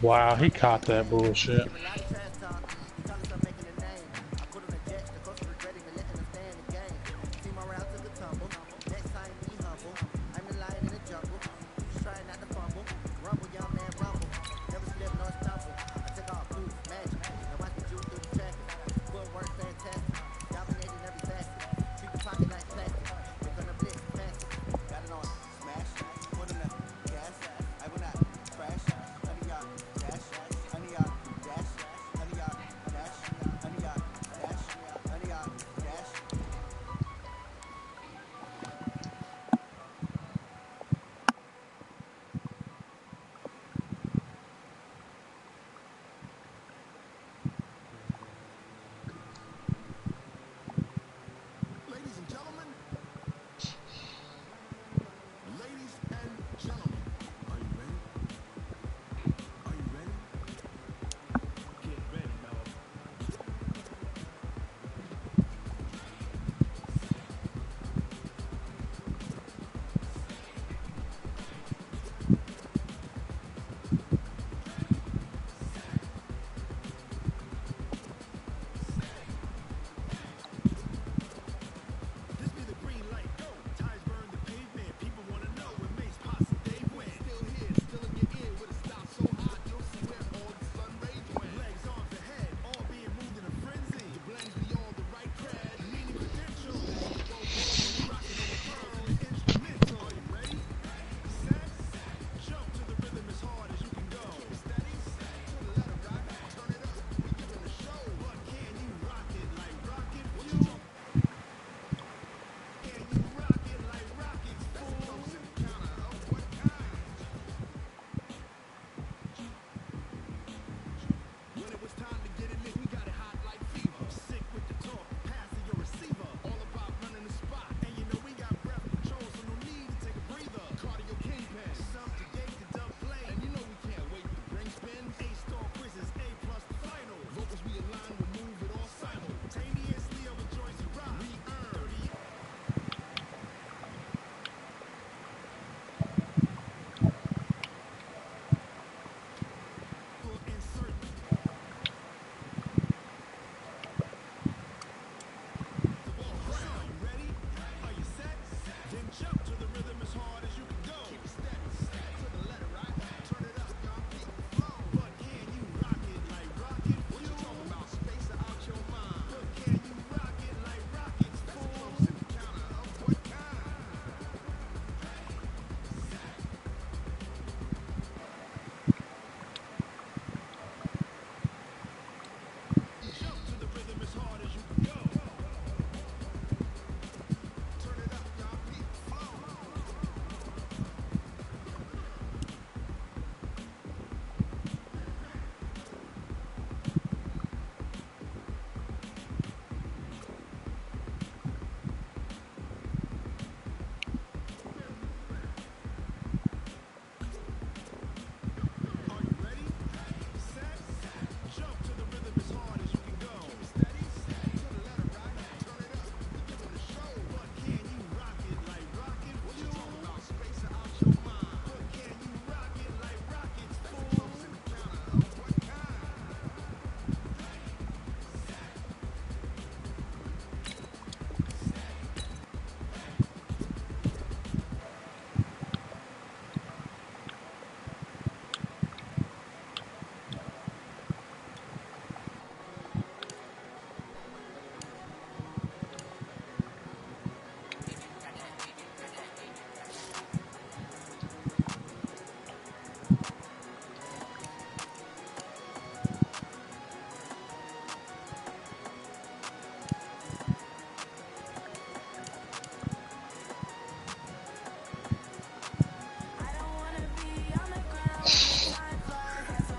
Wow, he caught that bullshit.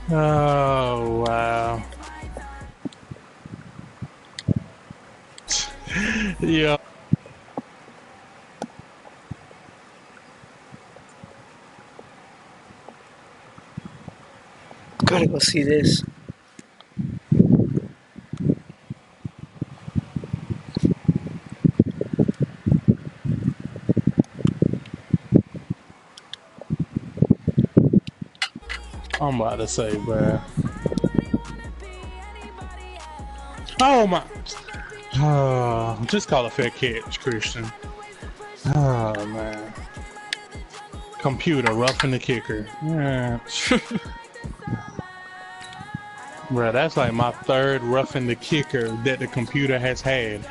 Oh, wow. Yeah. Gotta go see this. I'm about to say, bruh. Oh my. Just call a fair catch, Christian. Oh man. Computer roughing the kicker. Yeah. Bruh, that's like my third roughing the kicker that the computer has had.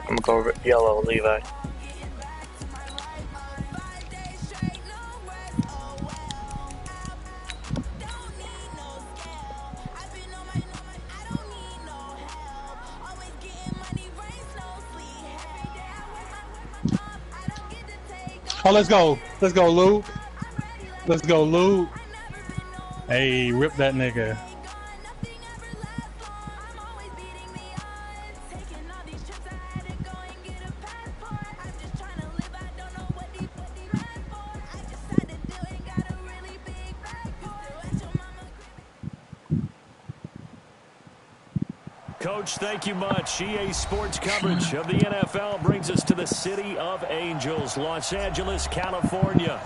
I'm gonna go yellow, Levi. Oh, let's go. Let's go, Luke. Let's go, Luke. Hey, rip that nigga. Coach, thank you much. EA Sports coverage of the NFL brings us to the City of Angels, Los Angeles, California.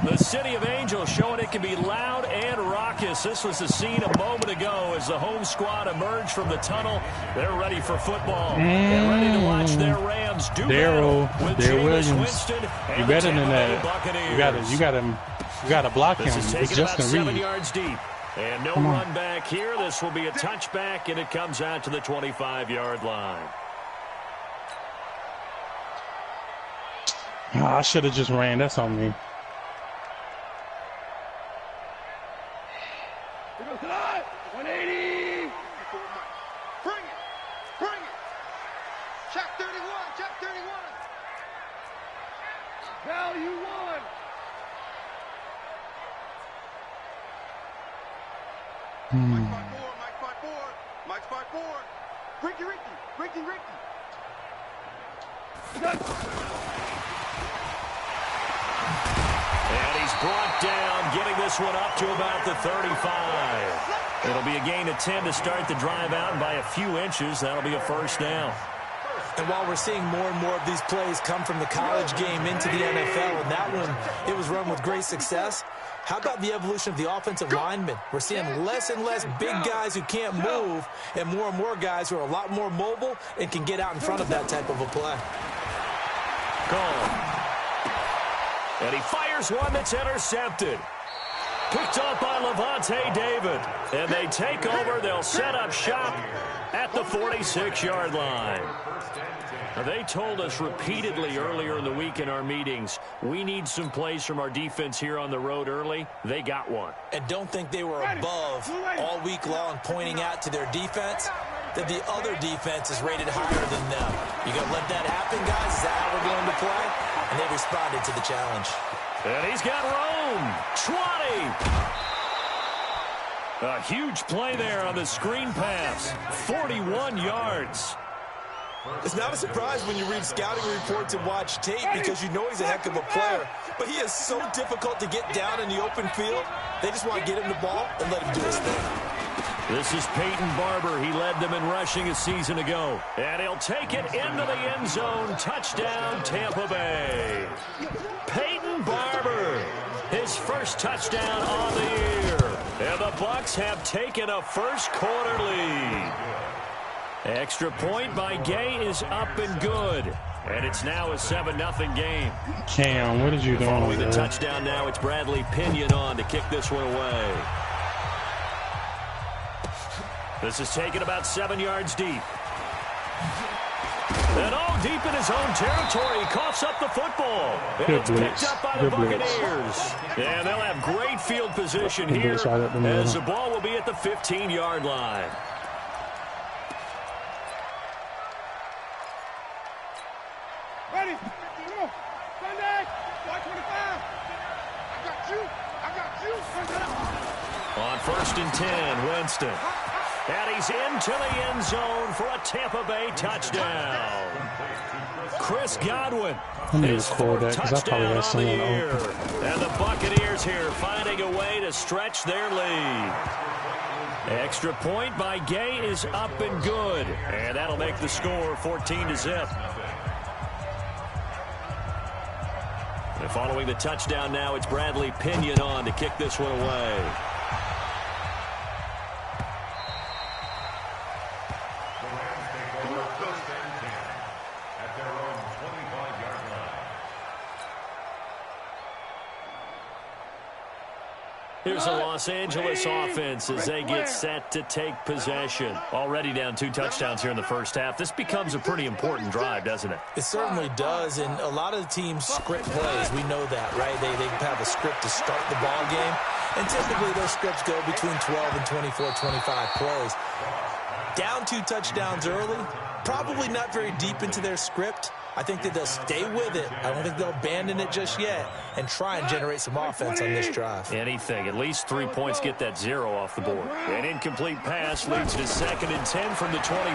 The City of Angels showing it can be loud and raucous. This was the scene a moment ago as the home squad emerged from the tunnel. They're ready for football. They're ready to watch their Rams do battle with Jameis Winston and you better the than that. Buccaneers. You gotta block him. This is taken It's about Justin 7 Reed. yards deep. And no run back here. This will be a touchback, and it comes out to the 25-yard line. Oh, I should have just ran. That's on me. Here goes tonight. 180. Bring it. Bring it. Check 31. Check 31. Value 1. Mike 5-4, Mike 5-4, Mike 5-4. Ricky. And he's brought down, getting this one up to about the 35. It'll be a gain of 10 to start the drive out, and by a few inches, that'll be a first down. And while we're seeing more and more of these plays come from the college game into the NFL, and that one, it was run with great success, how about the evolution of the offensive linemen? We're seeing less and less big guys who can't move and more guys who are a lot more mobile and can get out in front of that type of a play. Goal. And he fires one that's intercepted. Picked up by Levante David. And they take over. They'll set up shop at the 46-yard line. Now, they told us repeatedly earlier in the week in our meetings, we need some plays from our defense here on the road early. They got one. And don't think they were above all week long pointing out to their defense that the other defense is rated higher than them. You going to let that happen, guys? Is that how we're going to play? And they responded to the challenge. And he's got Rome. 20. A huge play there on the screen pass. 41 yards. It's not a surprise when you read scouting reports and watch tape because you know he's a heck of a player. But he is so difficult to get down in the open field. They just want to get him the ball and let him do his thing. This is Peyton Barber. He led them in rushing a season ago. And he'll take it into the end zone. Touchdown, Tampa Bay. Peyton Barber, his first touchdown on the year. And the Bucs have taken a first-quarter lead. Extra point by Gay is up and good. And it's now a 7-0 game. Cam, what did you do? Following the touchdown now, it's Bradley Pinion on to kick this one away. This is taken about 7 yards deep. And all deep in his own territory. He coughs up the football. And it's picked up by the Buccaneers. And they'll have great field position here as the ball will be at the 15-yard line. Ready? Come on. Sunday. 125. I got you. On 1st and 10, Winston. And he's into the end zone for a Tampa Bay touchdown. Chris Godwin. Let me record that because I probably got someone open. And the Buccaneers here, finding a way to stretch their lead. Extra point by Gay is up and good. And that'll make the score 14-0. And following the touchdown now, it's Bradley Pinion on to kick this one away. Here's the Los Angeles offense as they get set to take possession. Already down 2 touchdowns here in the first half. This becomes a pretty important drive, doesn't it? It certainly does, and a lot of the teams script plays. We know that, right? They have a script to start the ball game, and typically those scripts go between 12 and 24, 25 plays. Down 2 touchdowns early, probably not very deep into their script. I think that they'll stay with it. I don't think they'll abandon it just yet and try and generate some offense on this drive. Anything. At least 3 points get that 0 off the board. An incomplete pass leads to 2nd and 10 from the 25.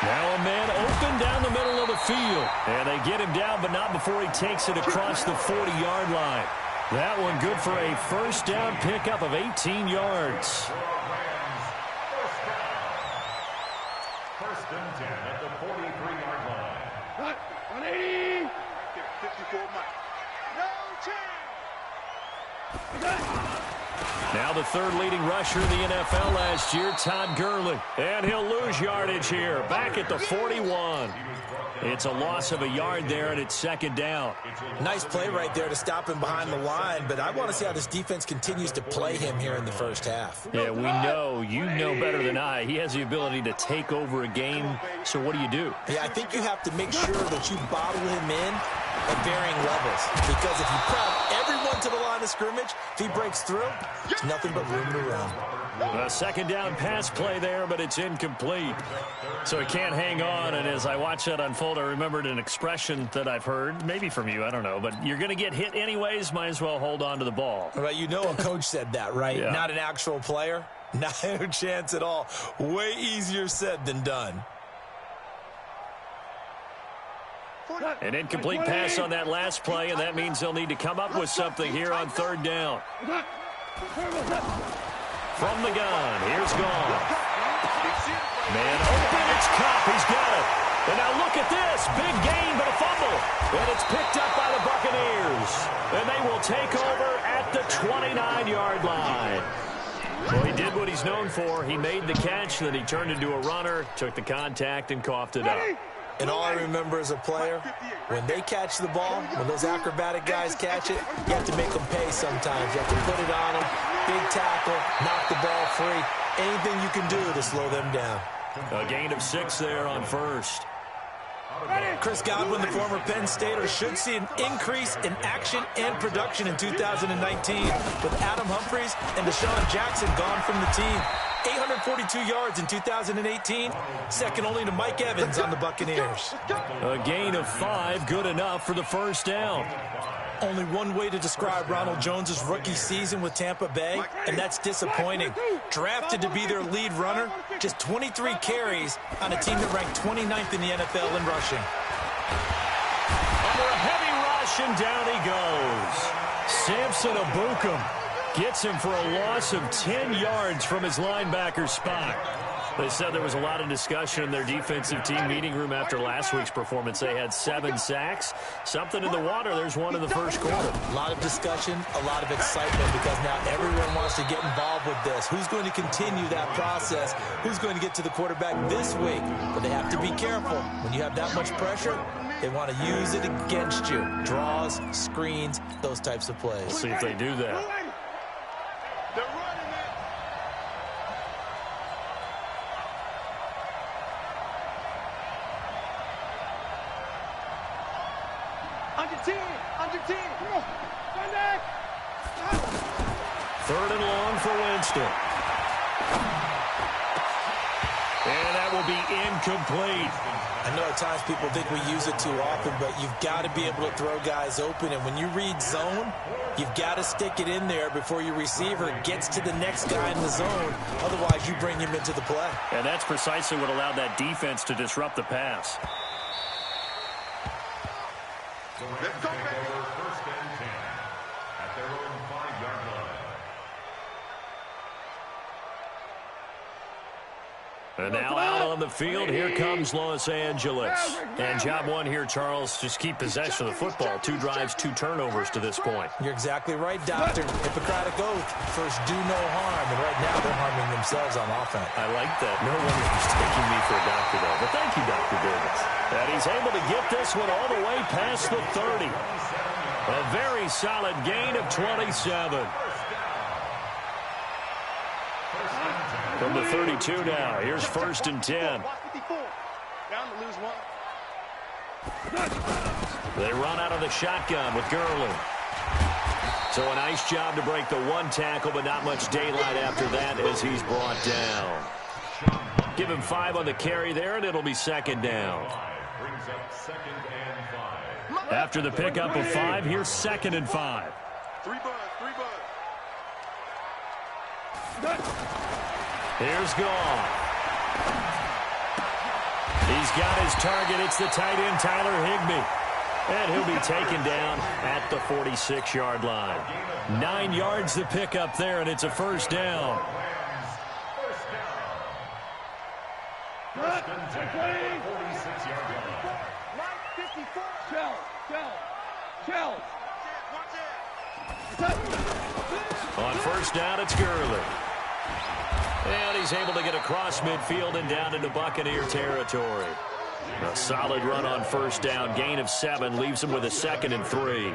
Now a man open down the middle of the field. And they get him down, but not before he takes it across the 40-yard line. That one good for a first down pickup of 18 yards. First and 10 at the 43-yard line. 180. 54 miles. No chance. Now the 3rd leading rusher in the NFL last year, Todd Gurley. And he'll lose yardage here, back at the 41. It's a loss of a yard there, and it's 2nd down. Nice play right there to stop him behind the line, but I want to see how this defense continues to play him here in the first half. Yeah, we know, you know better than I, he has the ability to take over a game, so what do? Yeah, I think you have to make sure that you bottle him in at varying levels, because if you crowd everyone to the line of scrimmage, if he breaks through, there's nothing but room to run. A 2nd down pass play there, but it's incomplete. So he can't hang on, and as I watch that unfold, I remembered an expression that I've heard, maybe from you, I don't know, but you're going to get hit anyways, might as well hold on to the ball. Well, you know a coach said that, right? Yeah. Not an actual player. Not a chance at all. Way easier said than done. An incomplete pass on that last play, and that means they'll need to come up with something here on 3rd down. From the gun, here's Gone. Man open, it's Cup, he's got it. And now look at this, big gain but a fumble. And it's picked up by the Buccaneers. And they will take over at the 29-yard line. Well, he did what he's known for. He made the catch, then he turned into a runner, took the contact, and coughed it up. And all I remember as a player, when they catch the ball, when those acrobatic guys catch it, you have to make them pay sometimes. You have to put it on them, big tackle, knock the ball free. Anything you can do to slow them down. A gain of 6 there on 1st. Chris Godwin, the former Penn Stater, should see an increase in action and production in 2019 with Adam Humphries and Deshaun Jackson gone from the team. 842 yards in 2018, second only to Mike Evans on the Buccaneers. A gain of 5, good enough for the first down. Only one way to describe Ronald Jones's rookie season with Tampa Bay, and that's disappointing. Drafted to be their lead runner, just 23 carries on a team that ranked 29th in the NFL in rushing. Under a heavy rush, and down he goes. Samson Ebukam gets him for a loss of 10 yards from his linebacker spot. They said there was a lot of discussion in their defensive team meeting room after last week's performance. They had 7 sacks. Something in the water. There's one in the first quarter. A lot of discussion, a lot of excitement, because now everyone wants to get involved with this. Who's going to continue that process? Who's going to get to the quarterback this week? But they have to be careful. When you have that much pressure, they want to use it against you. Draws, screens, those types of plays. We'll see if they do that. They're running it. Under 10. Come on. Run back. 3rd and long for Winston. And that will be incomplete. I know at times people think we use it too often, but you've got to be able to throw guys open. And when you read zone, you've got to stick it in there before your receiver gets to the next guy in the zone. Otherwise, you bring him into the play. And that's precisely what allowed that defense to disrupt the pass. Let's go, baby. First and 10 at their And now out on the field, here comes Los Angeles. And job one here, Charles, just keep possession of the football. 2 drives, 2 turnovers to this point. You're exactly right, Doctor. Hippocratic oath. First, do no harm. And right now, they're harming themselves on offense. I like that. No wonder he's taking me for a doctor, though. But thank you, Dr. Davis. And he's able to get this one all the way past the 30. A very solid gain of 27. From the 32 now, here's 1st and 10. They run out of the shotgun with Gurley. So a nice job to break the 1 tackle, but not much daylight after that as he's brought down. Give him 5 on the carry there, and it'll be 2nd down. After the pickup of 5, here's 2nd and 5. 3 bud. Here's Goff. He's got his target. It's the tight end, Tyler Higbee. And he'll be taken down at the 46-yard line. 9 yards to pick up there, and it's a 1st down. First and 10, 46-yard line. On 1st down, it's Gurley. And he's able to get across midfield and down into Buccaneer territory. A solid run on 1st down. Gain of 7 leaves him with a 2nd and 3.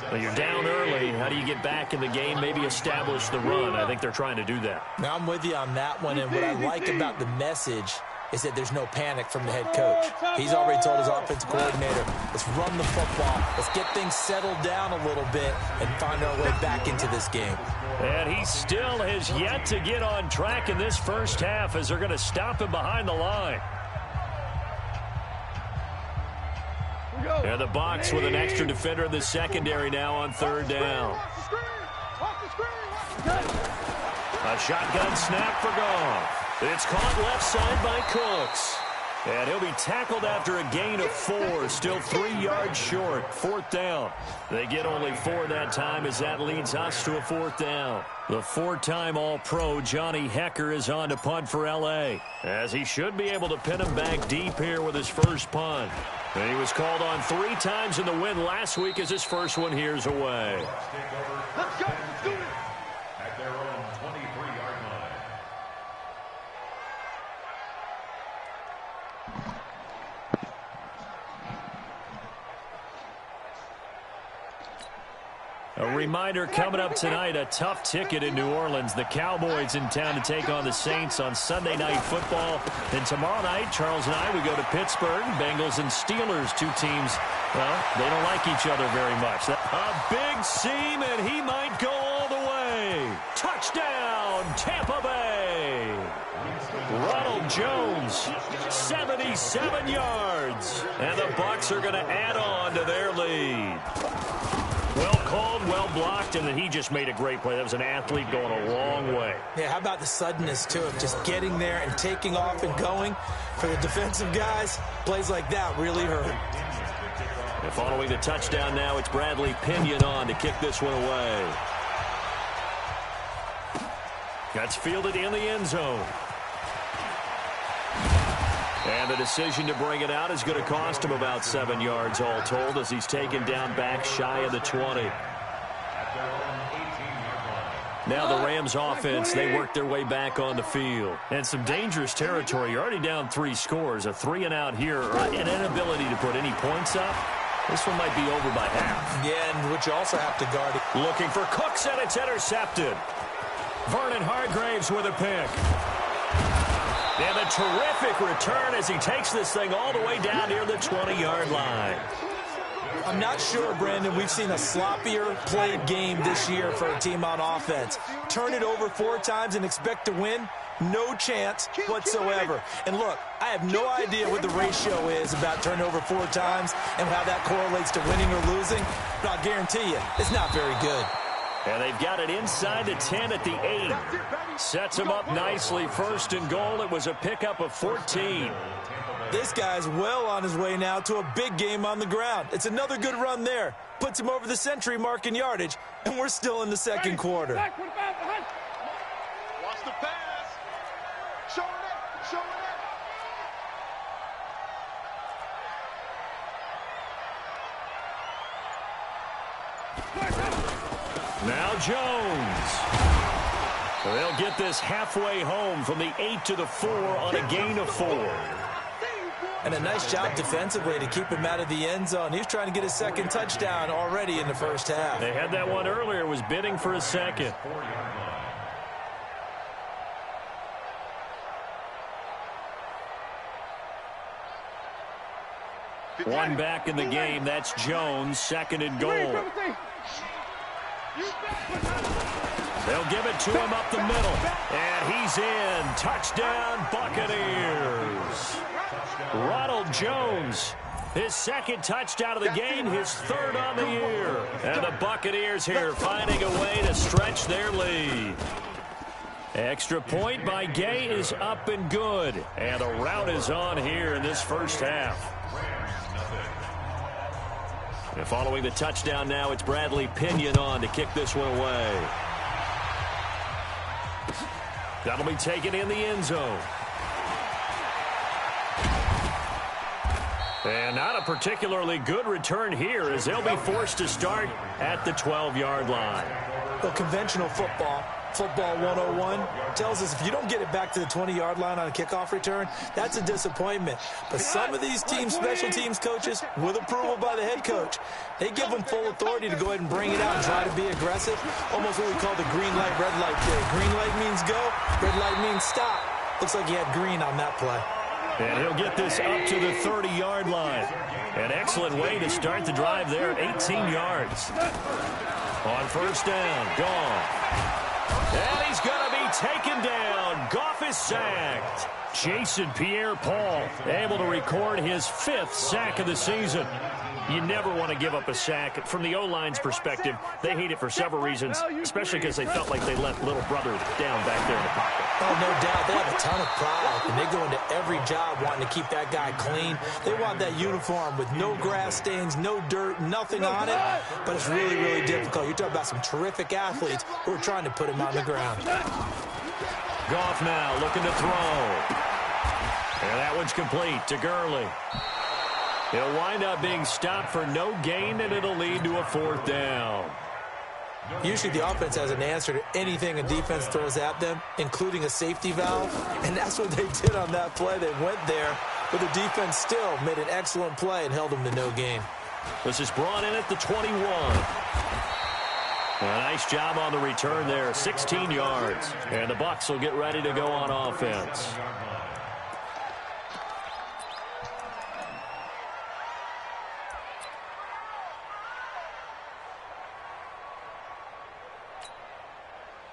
Well, you're down early. How do you get back in the game? Maybe establish the run. I think they're trying to do that. Now, I'm with you on that one, and what I like about the message is that there's no panic from the head coach. He's already told his offensive coordinator, let's run the football, let's get things settled down a little bit and find our way back into this game. And he still has yet to get on track in this 1st half as they're going to stop him behind the line. And the box with an extra defender in the secondary now on 3rd down. A shotgun snap for Goff. It's caught left side by Cooks. And he'll be tackled after a gain of 4, still 3 yards short. 4th down. They get only 4 that time as that leads us to a 4th down. The 4-time All-Pro Johnny Hecker is on to punt for L.A. as he should be able to pin him back deep here with his first punt. And he was called on 3 times in the win last week as his first one here's away. Let's go. Let's do it. At their own 23-yard line. A reminder coming up tonight, a tough ticket in New Orleans. The Cowboys in town to take on the Saints on Sunday Night Football. And tomorrow night, Charles and I, we go to Pittsburgh. Bengals and Steelers, 2 teams, well, they don't like each other very much. A big seam, and he might go all the way. Touchdown, Tampa Bay. Ronald Jones, 77 yards. And the Bucs are going to add on to their lead. Well called, well blocked, and then he just made a great play. That was an athlete going a long way. Yeah, how about the suddenness, too, of just getting there and taking off and going? For the defensive guys, plays like that really hurt. And following the touchdown now, it's Bradley Pinion on to kick this one away. That's fielded in the end zone. And the decision to bring it out is going to cost him about 7 yards all told as he's taken down back shy of the 20. Now the Rams offense, they work their way back on the field. And some dangerous territory. You're already down 3 scores. A 3-and-out here, or an inability to put any points up. This one might be over by half. Yeah, and what you also have to guard it. Looking for Cooks, and it's intercepted. Vernon Hargreaves with a pick. And a terrific return as he takes this thing all the way down near the 20-yard line. I'm not sure, Brandon, we've seen a sloppier played game this year for a team on offense. Turn it over 4 times and expect to win? No chance whatsoever. And look, I have no idea what the ratio is about turnover 4 times and how that correlates to winning or losing, but I'll guarantee you, it's not very good. And they've got it inside the 10 at the 8. Sets him up nicely. 1st and goal. It was a pickup of 14. This guy's well on his way now to a big game on the ground. It's another good run there. Puts him over the century mark in yardage, and we're still in the 2nd quarter. Watch the pass. Short it. Showing up. Now Jones. So they'll get this halfway home from the 8 to the 4 on a gain of 4. And a nice job defensively to keep him out of the end zone. He was trying to get his second touchdown already in the first half. They had that one earlier, was bidding for a second. One back in the game, that's Jones, second and goal. They'll give it to him up the middle. And he's in. Touchdown, Buccaneers. Ronald Jones, his second touchdown of the game, his third on the year. And the Buccaneers here finding a way to stretch their lead. Extra point by Gay is up and good. And the rout is on here in this first half. And following the touchdown now, it's Bradley Pinion on to kick this one away. That'll be taken in the end zone. And not a particularly good return here as they'll be forced to start at the 12-yard line. The conventional football 101, tells us if you don't get it back to the 20-yard line on a kickoff return, that's a disappointment. But some of these teams, special teams coaches, with approval by the head coach, they give them full authority to go ahead and bring it out and try to be aggressive. Almost what we call the green light, red light theory. Green light means go, red light means stop. Looks like he had green on that play. And he'll get this up to the 30-yard line. An excellent way to start the drive there, 18 yards. On first down, Goff. And he's going to be taken down. Goff is sacked. Jason Pierre-Paul able to record his 5th sack of the season. You never want to give up a sack. From the O-line's perspective, they hate it for several reasons, especially because they felt like they let little brother down back there in the pocket. Oh, no doubt. They have a ton of pride, and they go into every job wanting to keep that guy clean. They want that uniform with no grass stains, no dirt, nothing on it, but it's really, really difficult. You're talking about some terrific athletes who are trying to put him on the ground. Goff now looking to throw. And that one's complete to Gurley. It'll wind up being stopped for no gain, and it'll lead to a 4th down. Usually the offense has an answer to anything a defense throws at them, including a safety valve, and that's what they did on that play. They went there, but the defense still made an excellent play and held them to no gain. This is brought in at the 21. A nice job on the return there, 16 yards. And the Bucs will get ready to go on offense.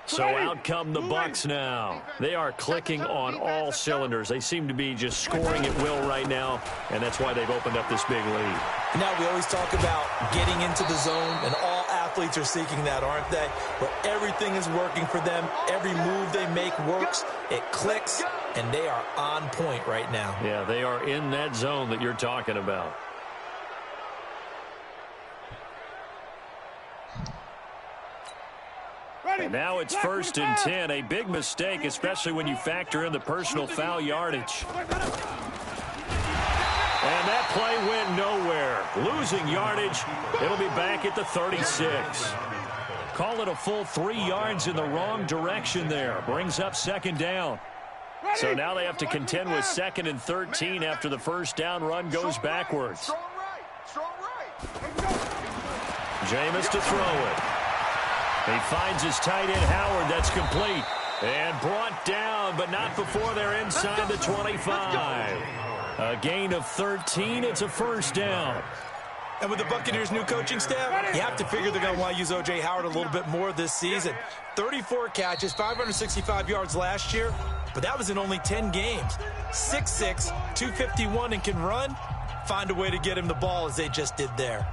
So out come the Bucs now. They are clicking on all cylinders. They seem to be just scoring at will right now, and that's why they've opened up this big lead. Now we always talk about getting into the zone, and all athletes are seeking that, aren't they? Where everything is working for them. Every move they make works. It clicks, and they are on point right now. Yeah, they are in that zone that you're talking about. And now it's 1st and 10. A big mistake, especially when you factor in the personal foul yardage. And that play went nowhere. Losing yardage. It'll be back at the 36. Call it a full 3 yards in the wrong direction there. Brings up 2nd down. So now they have to contend with 2nd and 13 after the first down run goes backwards. Jameis to throw it. He finds his tight end, Howard. That's complete. And brought down, but not before they're inside the 25. A gain of 13. It's a 1st down. And with the Buccaneers' new coaching staff, you have to figure they're going to want to use O.J. Howard a little bit more this season. 34 catches, 565 yards last year, but that was in only 10 games. 6'6", 251, and can run. Find a way to get him the ball as they just did there.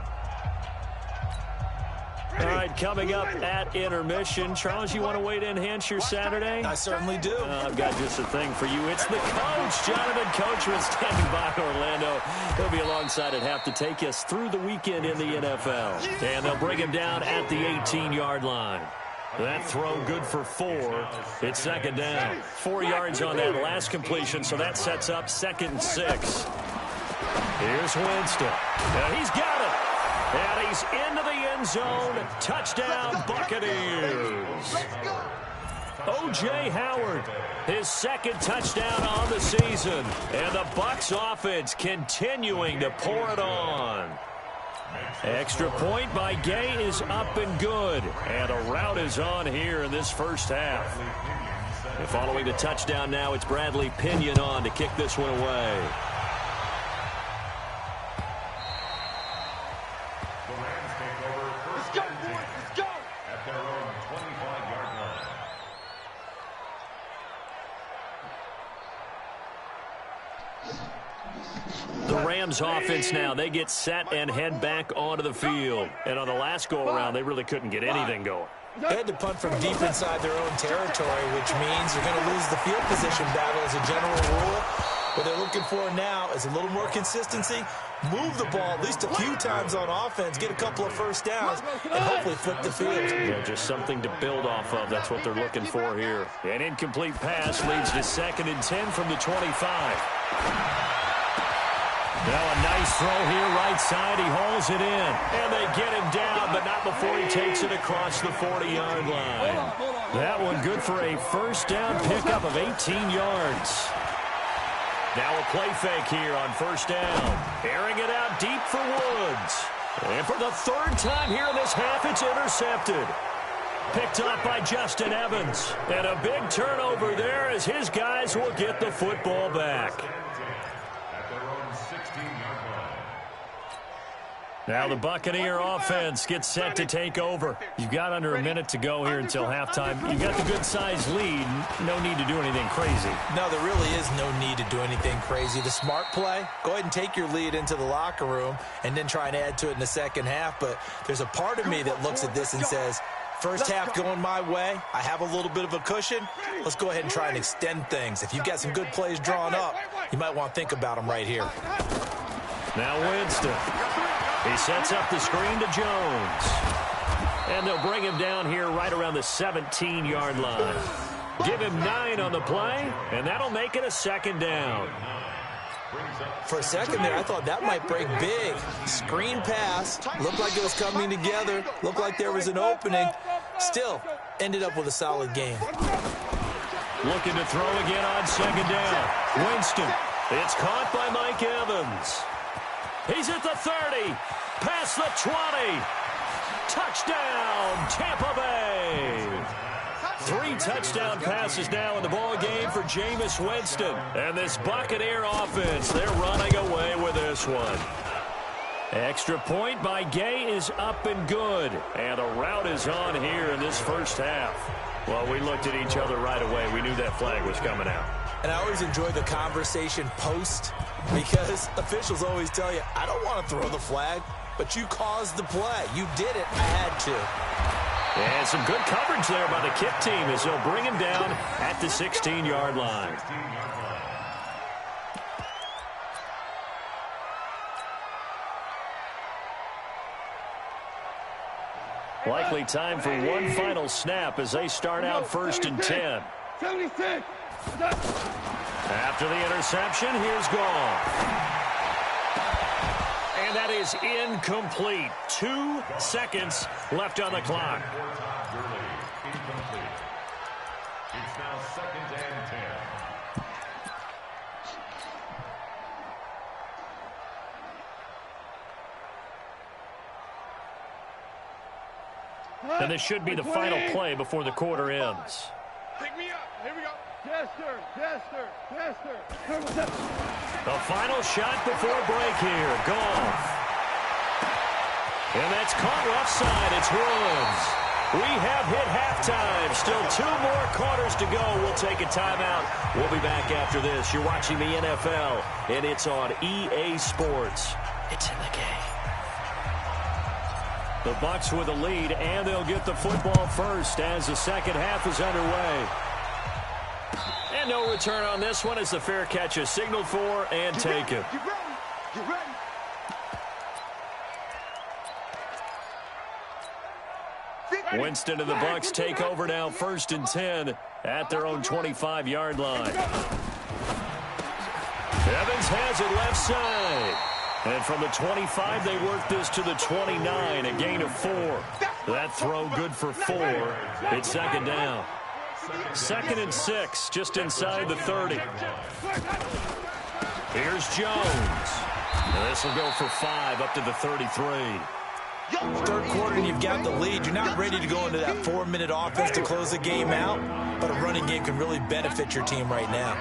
All right, coming up at intermission. Charles, you want to wait to enhance your Saturday? I certainly do. I've got just a thing for you. It's the coach, Jonathan Coachman, standing by Orlando. He'll be alongside at half to take us through the weekend in the NFL. And they'll bring him down at the 18-yard line. That throw good for 4. It's second down. 4 yards on that last completion, so that sets up 2nd and 6. Here's Winston. And he's got it. And he's into the end zone. Touchdown, Buccaneers. O.J. Howard, his 2nd touchdown on the season. And the Bucs offense continuing to pour it on. Extra point by Gay is up and good. And a route is on here in this first half. And following the touchdown now, it's Bradley Pinion on to kick this one away. The Rams offense now, they get set and head back onto the field. And on the last go-around, they really couldn't get anything going. They had to punt from deep inside their own territory, which means you're going to lose the field position battle as a general rule. What they're looking for now is a little more consistency, move the ball at least a few times on offense, get a couple of first downs, and hopefully flip the field. Yeah, just something to build off of. That's what they're looking for here. An incomplete pass leads to 2nd and 10 from the 25. Now a nice throw here right side. He hauls it in. And they get him down, but not before he takes it across the 40-yard line. That one good for a first down pickup of 18 yards. Now a play fake here on first down. Airing it out deep for Woods. And for the 3rd time here in this half, it's intercepted. Picked up by Justin Evans. And a big turnover there as his guys will get the football back. Now the Buccaneer offense gets set to take over. You've got under a minute to go here until halftime. You've got the good-sized lead. No need to do anything crazy. No, there really is no need to do anything crazy. The smart play, go ahead and take your lead into the locker room and then try and add to it in the second half. But there's a part of me that looks at this and says, first half going my way, I have a little bit of a cushion. Let's go ahead and try and extend things. If you've got some good plays drawn up, you might want to think about them right here. Now Winston. He sets up the screen to Jones. And they'll bring him down here right around the 17-yard line. Give him 9 on the play, and that'll make it a 2nd down. For a second there, I thought that might break big. Screen pass. Looked like it was coming together. Looked like there was an opening. Still, ended up with a solid game. Looking to throw again on 2nd down. Winston. It's caught by Mike Evans. He's at the 30, past the 20. Touchdown, Tampa Bay. 3 touchdown passes now in the ball game for Jameis Winston. And this Buccaneer offense, they're running away with this one. Extra point by Gay is up and good. And a route is on here in this first half. Well, we looked at each other right away. We knew that flag was coming out. And I always enjoy the conversation post because officials always tell you, I don't want to throw the flag, but you caused the play. You did it. I had to. And some good coverage there by the kick team as they'll bring him down at the 16-yard line. Likely time for one final snap as they start out 1st and 10. 76. After the interception, here's Goff. And that is incomplete. 2 seconds left on the clock. It's now 2nd and 10. And this should be the final play before the quarter ends. Pick me up. Here we go. Yes, sir. Yes, sir. Yes, sir. The final shot before break here. Goff. And that's caught rough side. It's Woods. We have hit halftime. Still 2 more quarters to go. We'll take a timeout. We'll be back after this. You're watching the NFL, and it's on EA Sports. It's in the game. The Bucs with a lead, and they'll get the football first as the second half is underway. And no return on this one as the fair catch is signaled for and taken. You ready? You ready? Winston and the Bucs take over now, 1st and 10 at their own 25-yard line. Evans has it left side. And from the 25, they work this to the 29, a gain of 4. That throw good for 4. It's 2nd down. 2nd and 6, just inside the 30. Here's Jones. And this will go for 5 up to the 33. Third quarter and you've got the lead. You're not ready to go into that 4-minute offense to close the game out, but a running game can really benefit your team right now.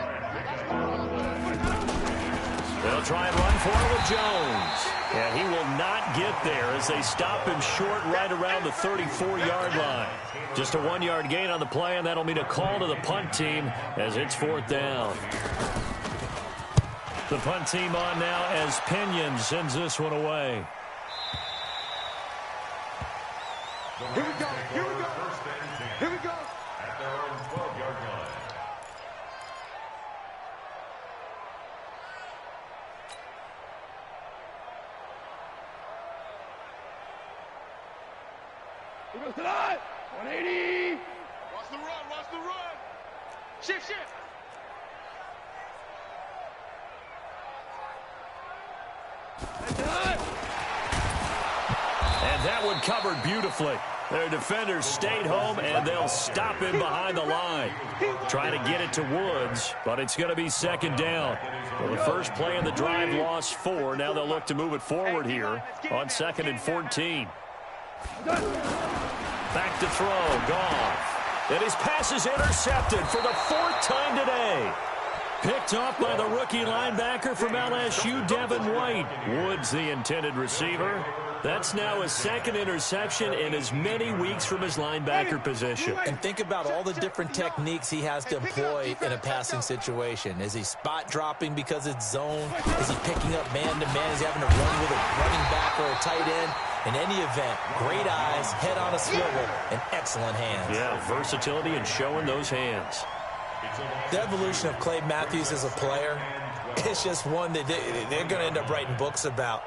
They'll try and run for it with Jones. And he will not get there as they stop him short right around the 34-yard line. Just a 1-yard gain on the play, and that'll mean a call to the punt team as it's 4th down. The punt team on now as Pinion sends this one away. Here we go. Here we go. Here we go. At their own 12-yard line. Here goes to the 180. Watch the run. Watch the run. Shift, shift. And that one covered beautifully. Their defenders stayed home, and they'll stop him behind the line. Trying to get it to Woods, but it's going to be 2nd down. Well, the first play of the drive lost 4. Now they'll look to move it forward here on 2nd and 14. Back to throw, Goff. And his pass is intercepted for the 4th time today. Picked off by the rookie linebacker from LSU, Devin White. Woods, the intended receiver. That's now his 2nd interception in as many weeks from his linebacker position. And think about all the different techniques he has to employ in a passing situation. Is he spot dropping because it's zone? Is he picking up man-to-man? Is he having to run with a running back or a tight end? In any event, great eyes, head on a swivel, and excellent hands. Yeah, versatility and showing those hands. The evolution of Clay Matthews as a player, it's just one that they're going to end up writing books about.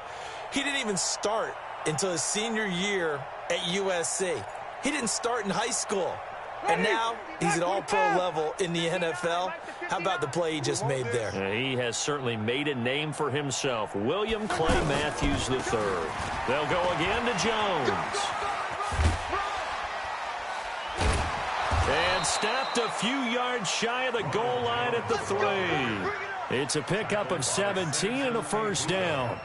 He didn't even start until his senior year at USC. He didn't start in high school. And now he's at all-pro level in the NFL. How about the play he just made there? He has certainly made a name for himself. William Clay Matthews III. They'll go again to Jones. And stopped a few yards shy of the goal line at the 3. It's a pickup of 17 and a 1st down.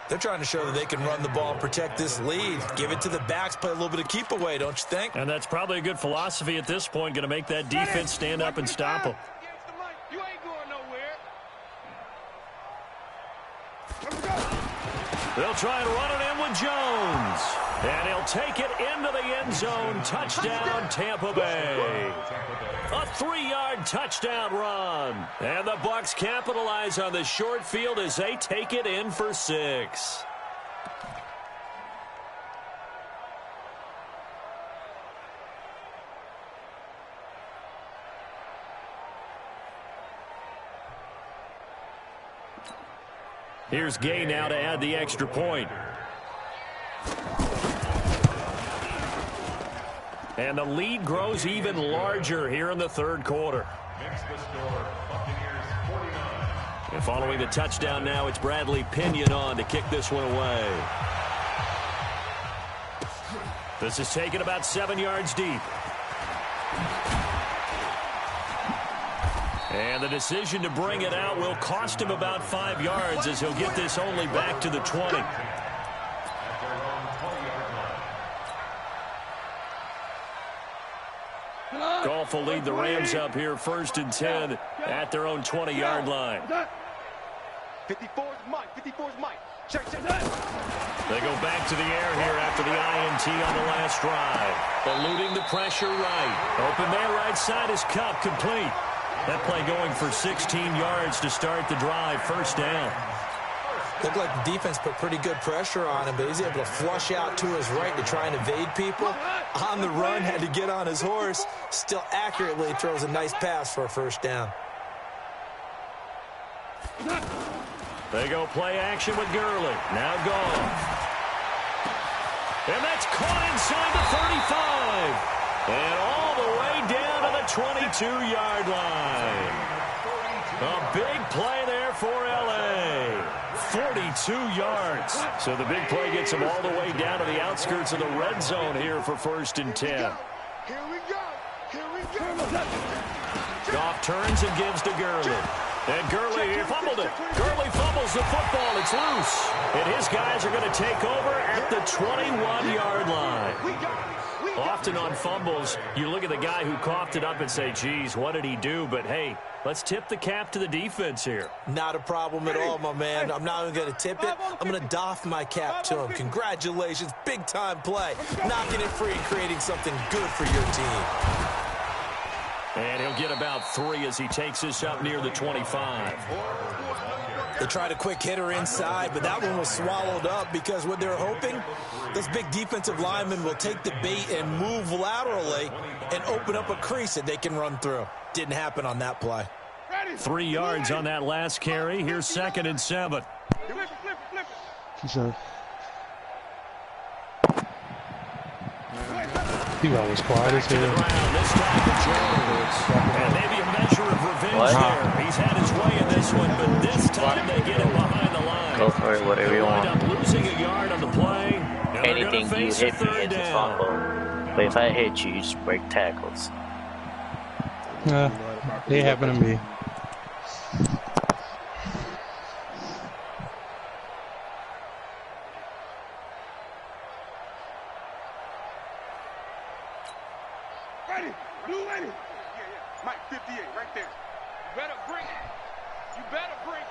They're trying to show that they can run the ball and protect this lead. Give it to the backs, play a little bit of keep away, don't you think? And that's probably a good philosophy at this point, going to make that defense stand up and stop them. You ain't going nowhere. They'll try and run it in with Jones. And he'll take it into the end zone. Touchdown, Tampa Bay. A 3-yard touchdown run. And the Bucs capitalize on the short field as they take it in for 6. Here's Gay now to add the extra point. And the lead grows even larger here in the 3rd quarter. And following the touchdown now, it's Bradley Pinion on to kick this one away. This is taken about 7 yards deep. And the decision to bring it out will cost him about 5 yards as he'll get this only back to the 20. Goff will lead the Rams up here 1st and 10 at their own 20-yard line. 54's Mike. 54's Mike. Check. They go back to the air here after the INT on the last drive. Eluding the pressure right. Open there right side is Cup, complete. That play going for 16 yards to start the drive. 1st down. Looked like the defense put pretty good pressure on him, but he's able to flush out to his right to try and evade people. On the run, had to get on his horse. Still accurately throws a nice pass for a 1st down. They go play action with Gurley. Now Goff. And that's caught inside the 35. And all the way down to the 22-yard line. A big play there for L.A. 42 yards. So the big play gets them all the way down to the outskirts of the red zone here for 1st and 10. Here we go. Here we go. Goff turns and gives to Gurley. And Gurley fumbled it. Gurley fumbles the football. It's loose. And his guys are going to take over at the 21-yard line. Often on fumbles, you look at the guy who coughed it up and say, geez, what did he do? But, hey, let's tip the cap to the defense here. Not a problem at all, my man. I'm not even going to tip it. I'm going to doff my cap to him. Congratulations. Big-time play. Knocking it free, creating something good for your team. And he'll get about 3 as he takes this up near the 25. They tried a quick hitter inside, but that one was swallowed up because what they're hoping, those big defensive linemen will take the bait and move laterally and open up a crease that they can run through. Didn't happen on that play. 3 yards on that last carry. Here's 2nd and 7. He always quiet as hell. This time for Jones. And maybe a measure of revenge there. He's had his way in this one, but this time they get him behind the line. Go for it, whatever you want. Wind up losing a yard on the play. Anything you hit me is a fumble. But if I hit you, you just break tackles. It happened to me. Ready, blue ready. Yeah. Mike 58, right there. You better bring it. You better bring it.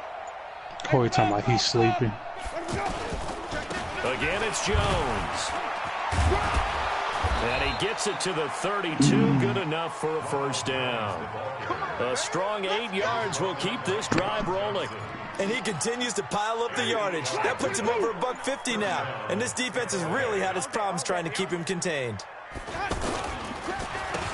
Corey talking about he's sleeping. Again, it's Jones. And he gets it to the 32. Good enough for a 1st down. A strong 8 yards will keep this drive rolling. And he continues to pile up the yardage. That puts him over $150 now. And this defense has really had its problems trying to keep him contained.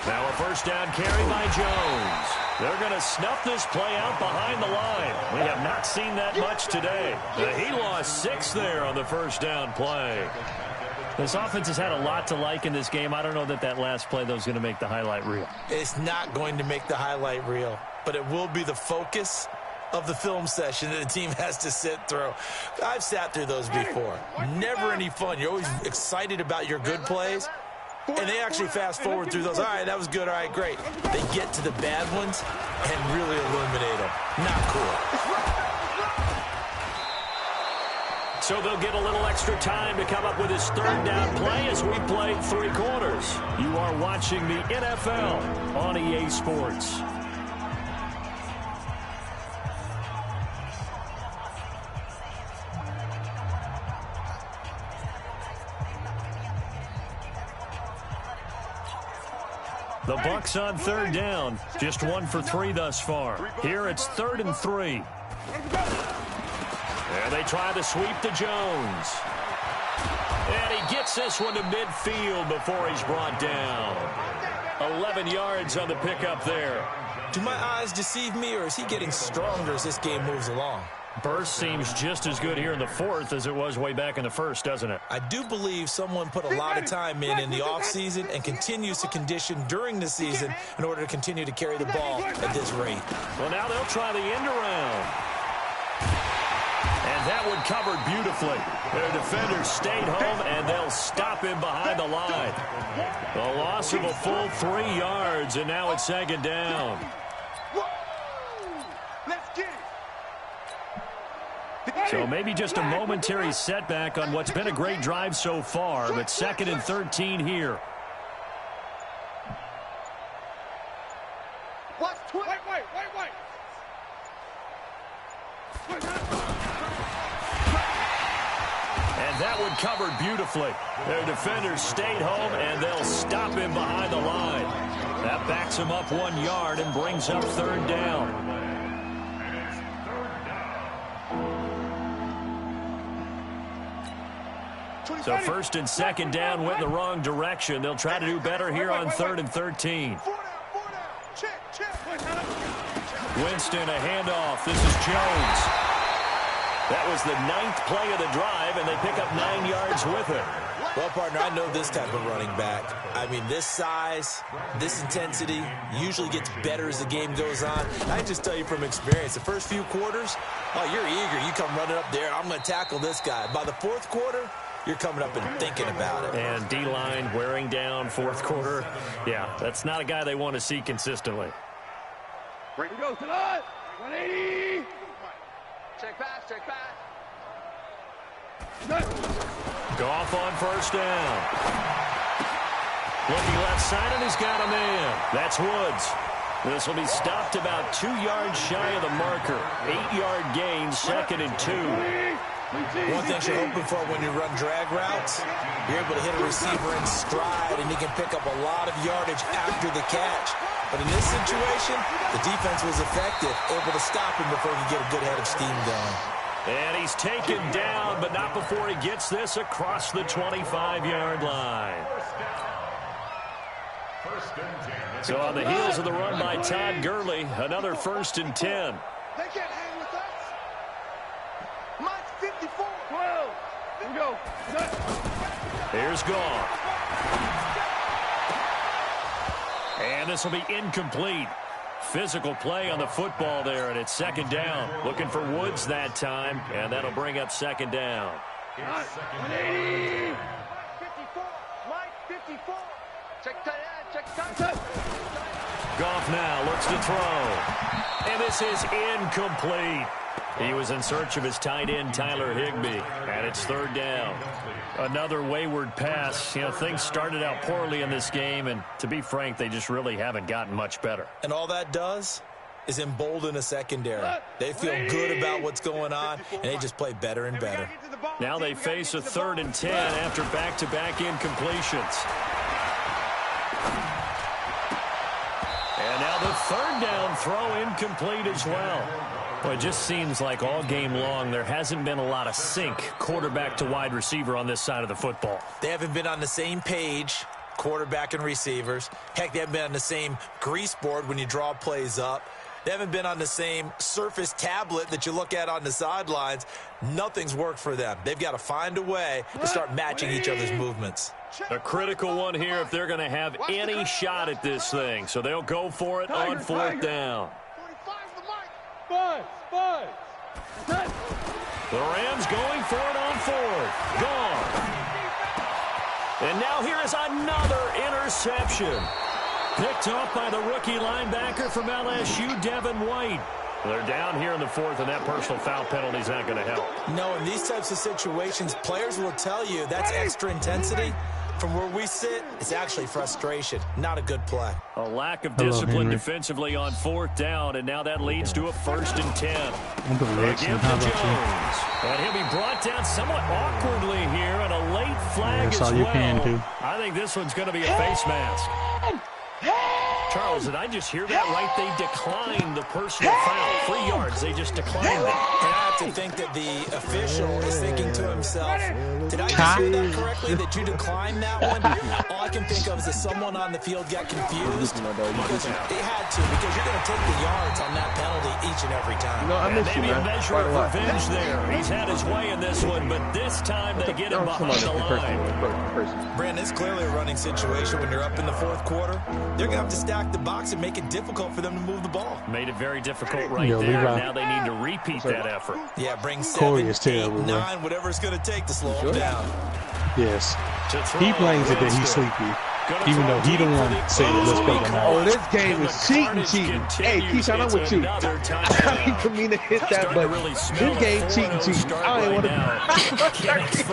Now a 1st down carry by Jones. They're going to snuff this play out behind the line. We have not seen that much today. He lost 6 there on the 1st down play. This offense has had a lot to like in this game. I don't know that last play, though, is going to make the highlight reel. It's not going to make the highlight reel, but it will be the focus of the film session that the team has to sit through. I've sat through those before. Never any fun. You're always excited about your good plays, and they actually fast forward through those. All right, that was good. All right, great. They get to the bad ones and really illuminate them. Not cool. So they'll get a little extra time to come up with his 3rd down play as we play 3 quarters. You are watching the NFL on EA Sports. The Bucs on 3rd down. Just 1 for 3 thus far. Here it's 3rd and 3. And they try to sweep to Jones. And he gets this one to midfield before he's brought down. 11 yards on the pickup there. Do my eyes deceive me, or is he getting stronger as this game moves along? Burst seems just as good here in the 4th as it was way back in the 1st, doesn't it? I do believe someone put a lot of time in the offseason and continues to condition during the season in order to continue to carry the ball at this rate. Well, now they'll try the end around. And that one covered beautifully. Their defenders stayed home, and they'll stop him behind the line. The loss of a full 3 yards, and now it's 2nd down. Let's get it. So maybe just a momentary setback on what's been a great drive so far, but 2nd and 13 here. Wait. And that one covered beautifully. Their defenders stayed home, and they'll stop him behind the line. That backs him up 1 yard and brings up 3rd down. So 1st and 2nd down went in the wrong direction. They'll try to do better here on 3rd and 13. Winston, a handoff. This is Jones. That was the 9th play of the drive, and they pick up 9 yards with it. Well, partner, I know this type of running back. I mean, this size, this intensity usually gets better as the game goes on. I just tell you from experience, the first few quarters, oh, you're eager. You come running up there, I'm going to tackle this guy. By the fourth quarter, you're coming up and thinking about it. And D-line wearing down fourth quarter. Yeah, that's not a guy they want to see consistently. Here we go, tonight. 180. Check pass, check pass. Goff on first down. Looking left side, and he's got a man. That's Woods. This will be stopped about 2 yards shy of the marker. 8-yard gain, 2nd and 2. One thing you're hoping for when you run drag routes, you're able to hit a receiver in stride, and he can pick up a lot of yardage after the catch. But in this situation, the defense was effective, able to stop him before he could get a good head of steam going. And he's taken down, but not before he gets this across the 25-yard line. So on the heels of the run by Todd Gurley, another 1st and 10. They can't hang with us. Mike's 54. 12. There we go. Here's Goff. And this will be incomplete. Physical play on the football there, and it's 2nd down. Looking for Woods that time, and that'll bring up 2nd down. 180. 54. Mike 54. Check tight end. Check tight end. Goff now looks to throw. And this is incomplete. He was in search of his tight end, Tyler Higbee, and it's 3rd down. Another wayward pass. You know, things started out poorly in this game, and to be frank, they just really haven't gotten much better. And all that does is embolden a secondary. They feel good about what's going on, and they just play better and better. Now they face a 3rd and 10 after back-to-back incompletions. And now the 3rd down throw incomplete as well. Well, it just seems like all game long there hasn't been a lot of sync quarterback to wide receiver on this side of the football. They haven't been on the same page, quarterback and receivers. Heck, they haven't been on the same grease board when you draw plays up. They haven't been on the same Surface tablet that you look at on the sidelines. Nothing's worked for them. They've got to find a way to start matching each other's movements. A critical one here if they're going to have any shot at this thing. So they'll go for it on 4th down. The Rams going for it on 4th. Gone. And now here is another interception. Picked off by the rookie linebacker from LSU, Devin White. They're down here in the 4th, and that personal foul penalty is not going to help. No, in these types of situations, players will tell you that's extra intensity. From where we sit, it's actually frustration. Not a good play. A lack of discipline defensively on 4th down, and now that leads to a 1st and 10. Give to Jones. And he'll be brought down somewhat awkwardly here, and a late flag as well. I think this one's going to be a face mask. Charles, did I just hear that right? They declined the personal foul. 3 yards, they just declined it. And I have to think that the official is thinking to himself, did I just hear that correctly, that you declined that one? All I can think of is that someone on the field got confused. Because they had to, because you're going to take the yards on that penalty each and every time. No, I missed maybe you, a measure of revenge there. He's had his way in this one, but this time they get him behind the line. Brandon, it's clearly a running situation when you're up in the 4th quarter. They're going to have to stack the box and make it difficult for them to move the ball. Made it very difficult right there. Now they need to repeat that effort. Yeah, bring 7, 8, 9, whatever it's going to take to slow him down. Yes. He blames it that he's sleepy. Even though he don't want to say that, let's go tonight. Oh, this game is cheating. Hey, Keyshawn, I'm with you. I didn't mean to hit that, but this game cheating. I don't want to. Let's take a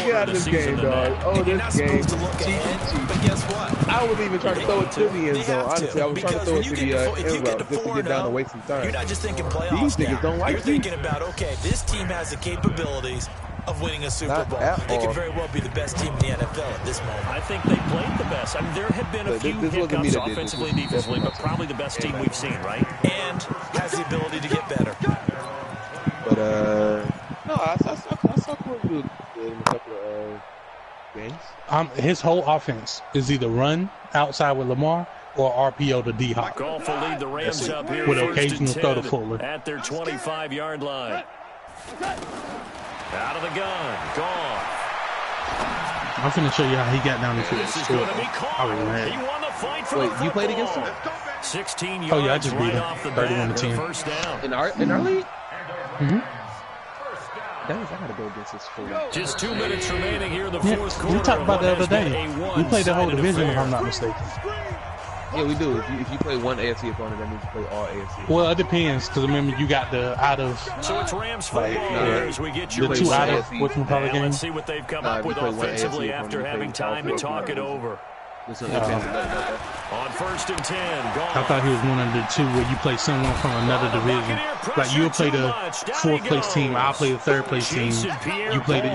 look at this game, dog. Oh, this game cheating. But guess what? I was even trying to throw it to the end zone. Honestly, I was trying to throw it to the end route just to get down and waste some time. You're not just thinking playoffs. These niggas don't like. You're thinking about, okay, this team has the capabilities of winning a Super Bowl. They could very well be the best team in the NFL at this moment. I think they played the best. I mean, there have been a few hiccups offensively and defensively, but probably the best team we've seen, right? And has the ability to get better. But, no, I saw Corey do good in a couple of games. His whole offense is either run outside with Lamar or RPO to D-Hop. Goff will lead the Rams up here with occasional throw to Fuller at their 25-yard line. Out of the gun, Goff. I'm finna show you how he got down the field. This is going to be called. He won the fight for the you played against him? 16 yards. Oh yeah, I just beat him. Off the 31 to 10. first down. In our league? Mm-hmm. I gotta go against this fool. Just 2 minutes remaining here in the fourth quarter. We talked about the other day. We played the whole division, if I'm not mistaken. Yeah, we do. If you play one AFC opponent, that means you play all AFC. Well, it depends, because remember, you got the out of... So it's Rams football here as we get your the two out of whatchamacallit games. Let's see what they've come up with offensively after having time to talk it over. On 1st and 10, gone. I thought he was one of the two where you play someone from another division. Like you'll play the 4th place team, I'll play the 3rd place team. You play the,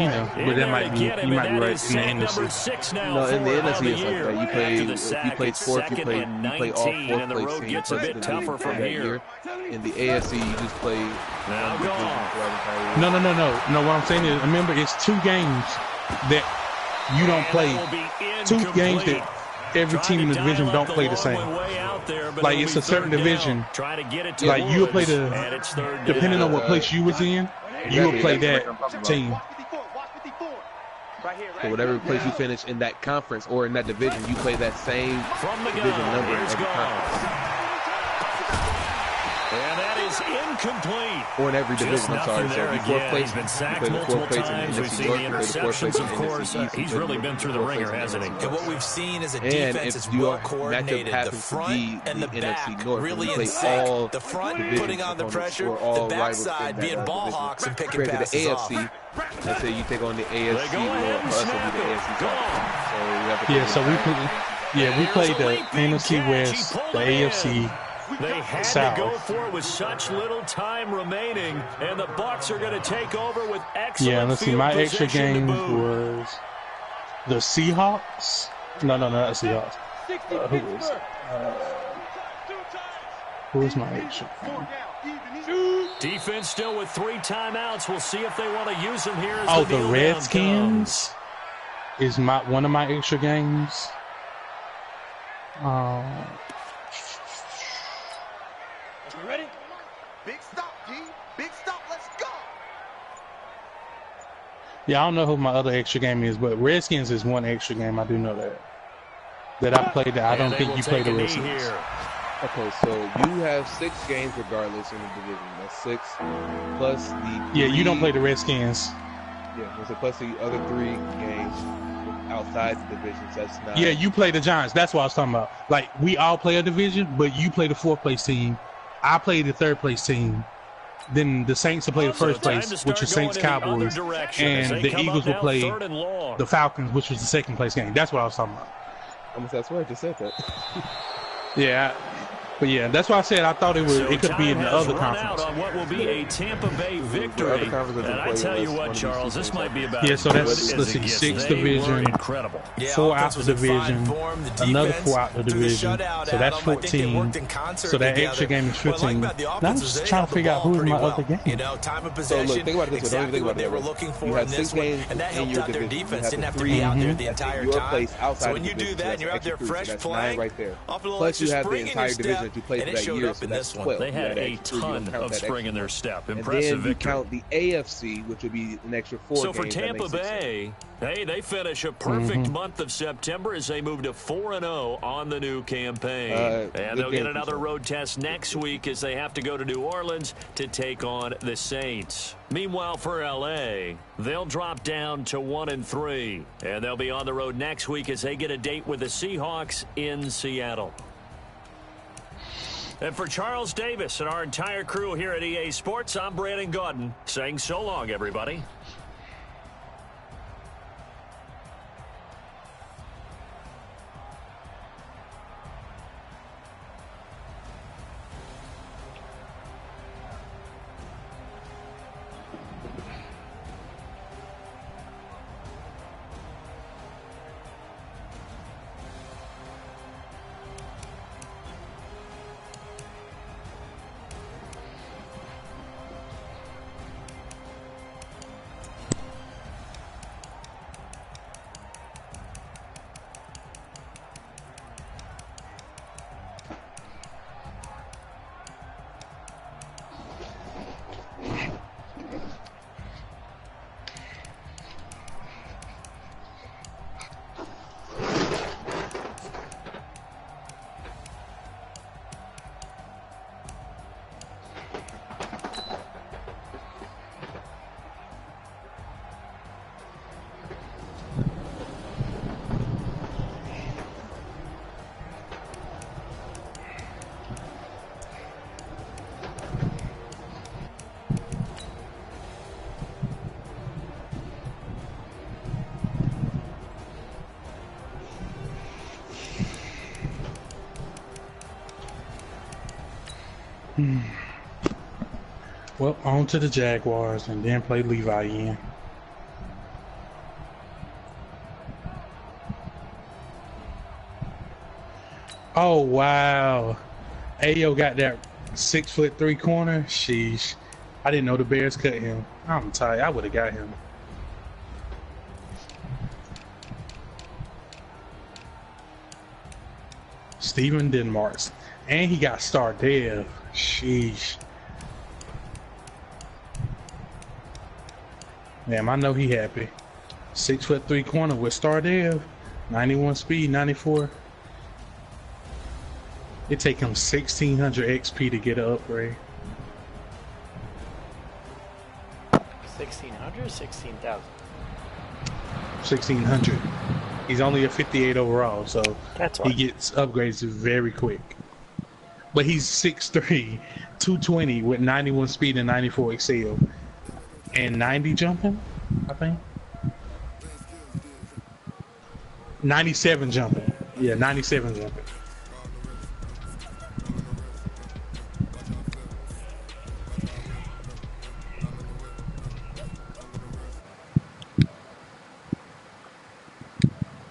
but that might be, you might be right in the NFC. No, in the NFC it's like that. You play 4th, you play all 4th place teams. A bit tougher from here. In the AFC, you just play. No. What I'm saying is, remember, it's 2 games that you don't play. 2 games that every team in the division don't play the same. Like it's a certain division. Like you'll play depending on what place you was in, you will play that team. So whatever place you finish in that conference or in that division, you play that same division number in every conference. And that is incomplete. Or in every division, I'm sorry. So if you 4th place, you play the 4th place in the NFC North, you play the 4th place in the NFC East. He's really been through the ringer, hasn't he? And what we've seen is a defense is well coordinated. The front and the back really in sync. The front putting on the pressure, the backside being ball hawks and picking passes off. Let's say you take on the AFC, for us it'll be the AFC South. So we played the NFC West, the AFC. They had South. to go for it with such little time remaining, and the Bucs are going to take over with excellent. Yeah, let's see. My extra game was the Seahawks. No, not Seahawks. Who is my extra game? Defense still with 3 timeouts. We'll see if they want to use them here. As the Redskins is one of my extra games. Ready? Big stop, G. Big stop. Let's go. Yeah, I don't know who my other extra game is, but Redskins is one extra game. I do know that I played. That I don't think you played the Redskins. Okay, so you have 6 games regardless in the division. That's 6 plus the. Yeah, you don't play the Redskins. Yeah, so plus the other 3 games outside the divisions. That's 9. Yeah, you play the Giants. That's what I was talking about. Like we all play a division, but you play the 4th place team. I play the 3rd place team. Then the Saints will play the 1st place, which is Saints Cowboys, and the Eagles will play the Falcons, which was the 2nd place game. That's what I was talking about. That's why I just said that. Yeah. But yeah, that's why I said I thought it could be in the other conference. On what will be a Tampa Bay victory. And I tell you what, Charles, this might be about so that's let's see, 6th division, incredible. 4 out the division, another 4 out the division. So that's 14. So that extra game is 15. Now I'm just trying to figure out who's my other game. Time of possession. So look, think about this. Exactly what they were looking for in this one, and that helped out their defense. Didn't have to be out there the entire time. So when you do that, and you're out there fresh playing, right there. Plus you have the entire division that you played and it showed year, up so in this one. 12. They had a ton of spring in their step. Impressive victory. victory. Count the AFC, which would be an extra 4 so games. So for Tampa Bay, they finish a perfect month of September as they move to 4-0 on the new campaign. And they'll get another road test next week as they have to go to New Orleans to take on the Saints. Meanwhile, for LA, they'll drop down to 1-3, and they'll be on the road next week as they get a date with the Seahawks in Seattle. And for Charles Davis and our entire crew here at EA Sports, I'm Brandon Gaudin saying so long, everybody. Well, on to the Jaguars and then play Levi again. Oh, wow. Ayo got that 6'3" corner. Sheesh. I didn't know the Bears cut him. I'm tired. I would have got him. Steven Denmarks. And he got Star Dev. Sheesh. Damn, I know he happy. 6'3" corner with Star Dev. 91 speed, 94. It take him 1600 XP to get an upgrade. 1600 or 16,000? 1600. He's only a 58 overall, so that's he gets upgrades very quick. But he's 6'3", 220 with 91 speed and 94 excel. And 90 jumping, I think. 97 jumping. Yeah, 97 jumping.